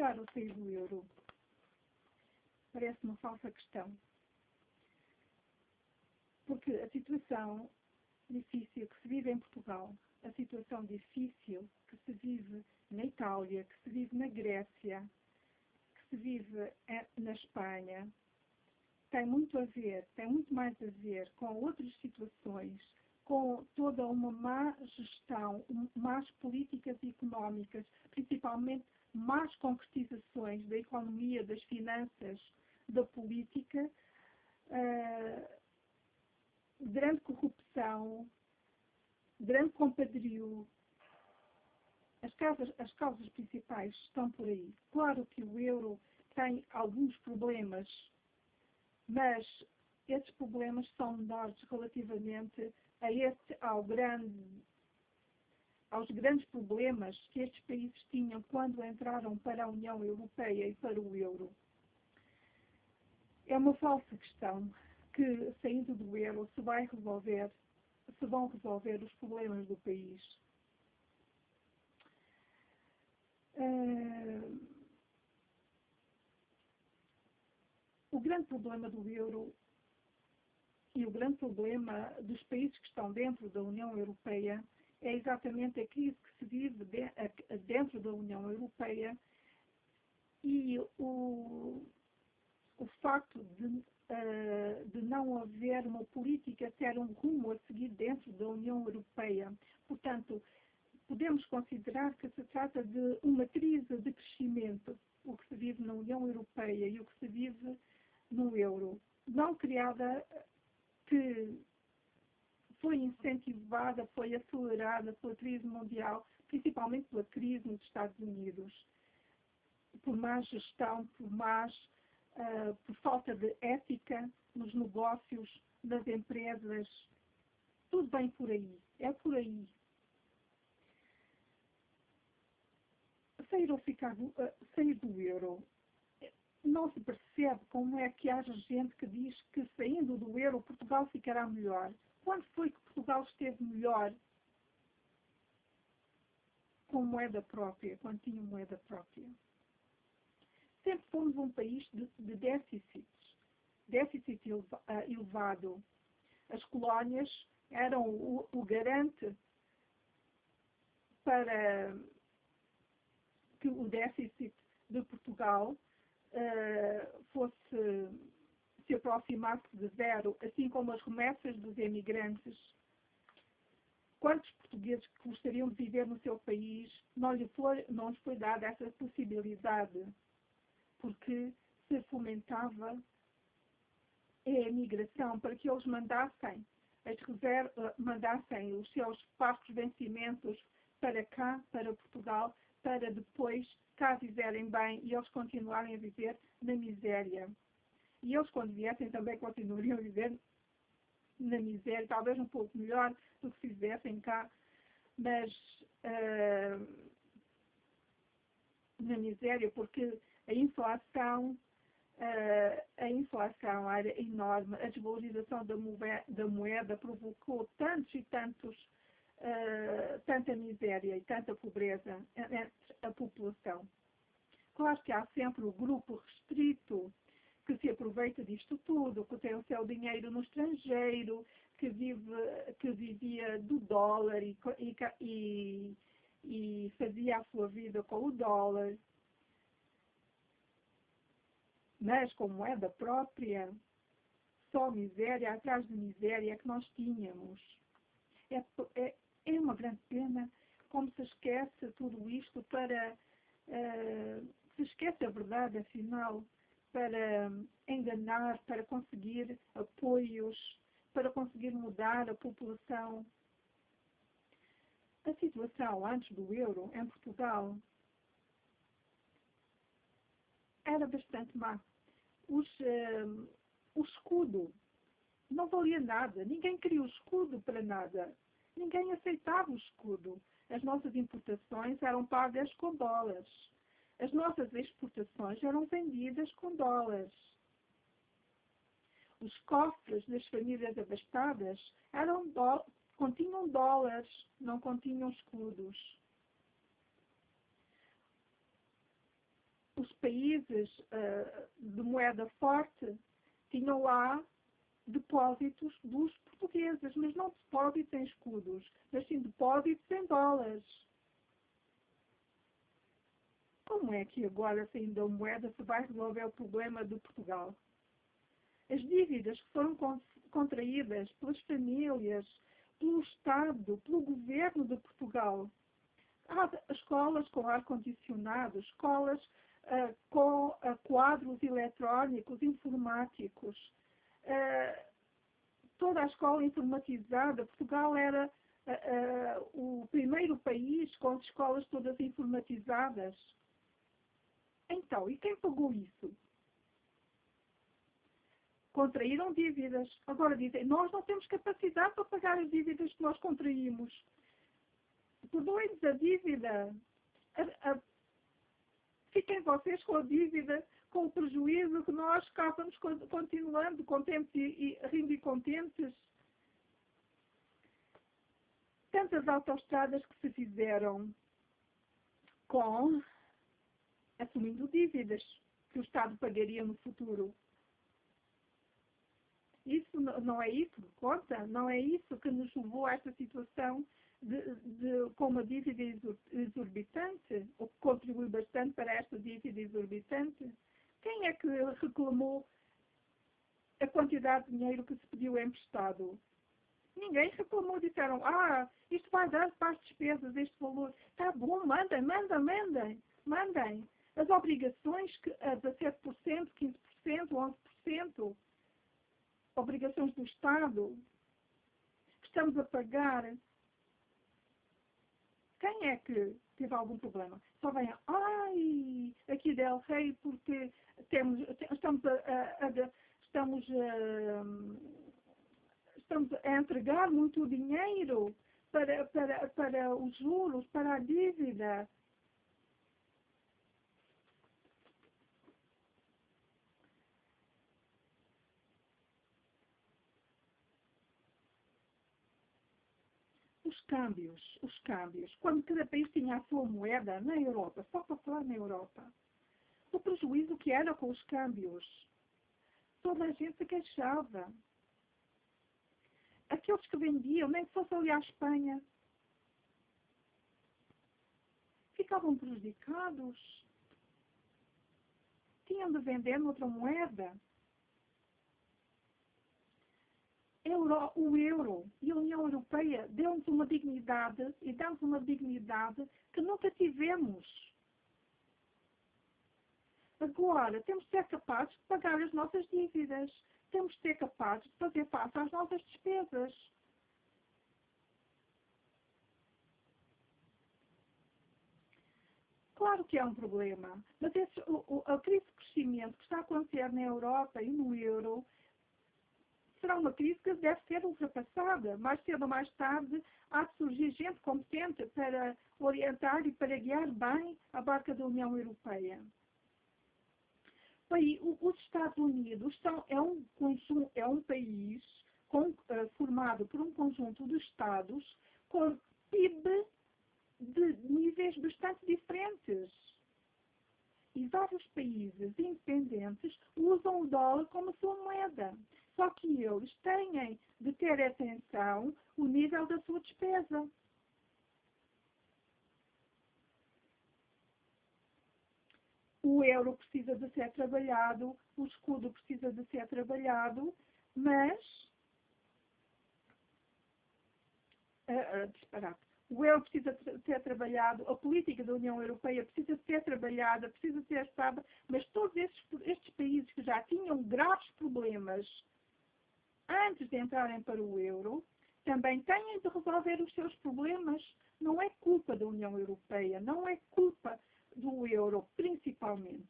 ficar ou sair do euro? Parece uma falsa questão. Porque a situação difícil que se vive em Portugal, a situação difícil que se vive na Itália, que se vive na Grécia, que se vive na Espanha, tem muito mais a ver com outras situações, com toda uma má gestão, más políticas económicas, principalmente más concretizações da economia, das finanças, da política, grande corrupção, grande compadrio. As causas principais estão por aí. Claro que o euro tem alguns problemas, mas esses problemas são menores relativamente aos grandes problemas que estes países tinham quando entraram para a União Europeia e para o euro. É uma falsa questão que, saindo do euro, se vão resolver os problemas do país. O grande problema do euro e o grande problema dos países que estão dentro da União Europeia é exatamente a crise que se vive dentro da União Europeia e o facto de não haver uma política, ter um rumo a seguir dentro da União Europeia. Portanto, podemos considerar que se trata de uma crise de crescimento, o que se vive na União Europeia e o que se vive no euro. Não criada, que foi incentivada, foi acelerada pela crise mundial, principalmente pela crise nos Estados Unidos, por má gestão, por falta de ética nos negócios, das empresas. Tudo bem por aí. É por aí. Sair do euro. Não se percebe como é que haja gente que diz que saindo do euro Portugal ficará melhor. Quando foi que Portugal esteve melhor com moeda própria, quando tinha moeda própria? Sempre fomos um país de déficit elevado. As colónias eram o garante para que o déficit de Portugal se aproximasse de zero, assim como as remessas dos emigrantes. Quantos portugueses que gostariam de viver no seu país não lhes foi dada essa possibilidade, porque se fomentava a emigração para que eles mandassem os seus parcos vencimentos para cá, para Portugal, para depois cá viverem bem e eles continuarem a viver na miséria. E eles, quando viessem, também continuariam a viver na miséria, talvez um pouco melhor do que se vivessem cá, mas na miséria, porque a inflação era enorme, a desvalorização da moeda provocou tantos e tantos, tanta miséria e tanta pobreza entre a população. Claro que há sempre o grupo restrito que se aproveita disto tudo, que tem o seu dinheiro no estrangeiro, que vivia do dólar e fazia a sua vida com o dólar. Mas com moeda própria, só miséria atrás de miséria que nós tínhamos. É uma grande pena como se esquece tudo isto se esquece a verdade, afinal, para enganar, para conseguir apoios, para conseguir mudar a população. A situação antes do euro em Portugal era bastante má. O escudo não valia nada. Ninguém queria o escudo para nada. Ninguém aceitava o escudo. As nossas importações eram pagas com dólares. As nossas exportações eram vendidas com dólares. Os cofres das famílias abastadas continham dólares, não continham escudos. os países de moeda forte tinham lá depósitos dos portugueses, mas não depósitos em escudos, mas sim depósitos em dólares. Como é que agora, saindo da moeda, se vai resolver o problema de Portugal? As dívidas que foram contraídas pelas famílias, pelo Estado, pelo governo de Portugal. Há escolas com ar-condicionado, escolas com quadros eletrónicos, informáticos. Toda a escola informatizada. Portugal era o primeiro país com as escolas todas informatizadas. Então, e quem pagou isso? Contraíram dívidas. Agora dizem, nós não temos capacidade para pagar as dívidas que nós contraímos. Perdoem-nos a dívida. Fiquem vocês com a dívida, com o prejuízo que nós cá vamos continuando contentes e rindo e contentes. Tantas autoestradas que se fizeram assumindo dívidas que o Estado pagaria no futuro. Isso não é isso que conta? Não é isso que nos levou a esta situação com uma dívida exorbitante? Ou que contribui bastante para esta dívida exorbitante? Quem é que reclamou a quantidade de dinheiro que se pediu emprestado? Ninguém reclamou. Disseram, isto vai dar para as despesas, este valor. Está bom, mandem. As obrigações a 17%, 15%, 11%, obrigações do Estado, que estamos a pagar. Quem é que teve algum problema? Só venha, aqui Del Rey, porque estamos a entregar muito dinheiro para os juros, para a dívida. Os câmbios. Quando cada país tinha a sua moeda na Europa, só para falar na Europa, o prejuízo que era com os câmbios. Toda a gente se queixava. Aqueles que vendiam, nem que fosse ali à Espanha, ficavam prejudicados. Tinham de vender noutra moeda. O euro e a União Europeia deu-nos uma dignidade e dão-nos uma dignidade que nunca tivemos. Agora, temos de ser capazes de pagar as nossas dívidas. Temos de ser capazes de fazer face às nossas despesas. Claro que é um problema, mas a crise de crescimento que está a acontecer na Europa e no euro será uma crise que deve ser ultrapassada. Mais cedo ou mais tarde, há de surgir gente competente para orientar e para guiar bem a barca da União Europeia. Os Estados Unidos é um país formado por um conjunto de Estados com PIB de níveis bastante diferentes. E vários países independentes usam o dólar como sua moeda. Só que eles têm de ter atenção o nível da sua despesa. O euro precisa de ser trabalhado, o escudo precisa de ser trabalhado, mas disparate. O euro precisa ser trabalhado, a política da União Europeia precisa ser trabalhada, precisa ser estável, mas todos estes países que já tinham graves problemas antes de entrarem para o euro, também têm de resolver os seus problemas. Não é culpa da União Europeia, não é culpa do euro, principalmente.